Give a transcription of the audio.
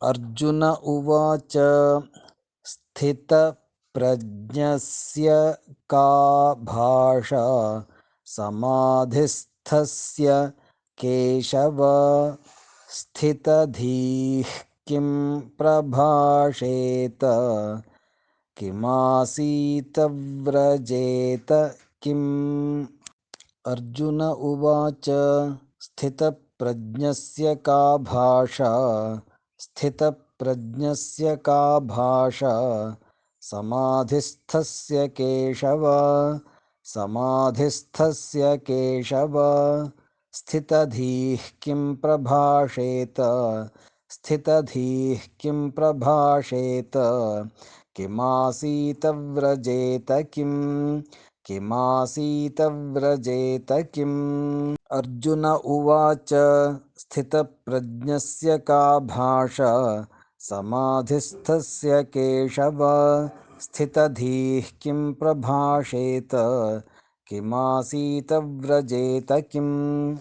अर्जुन उवाच स्थितप्रज्ञस्य का भाषा समाधिस्थस्य केशव स्थितधीः किं प्रभाषेत किमासीत व्रजेत किम्। अर्जुन उवाच स्थितप्रज्ञस्य का भाषा स्थितप्रज्ञस्य का भाषा समाधिस्थस्य केशव समाधिस्थस्य केशव स्थितधीः किं प्रभाषेत स्थितधीः किं प्रभाषेत किमासीत व्रजेत किम् किमासीत व्रजेत किम्। अर्जुन उवाच स्थितप्रज्ञस्य का भाषा समाधिस्थस्य केशव स्थितधीः किं प्रभाषेत किमासीत व्रजेत किम्।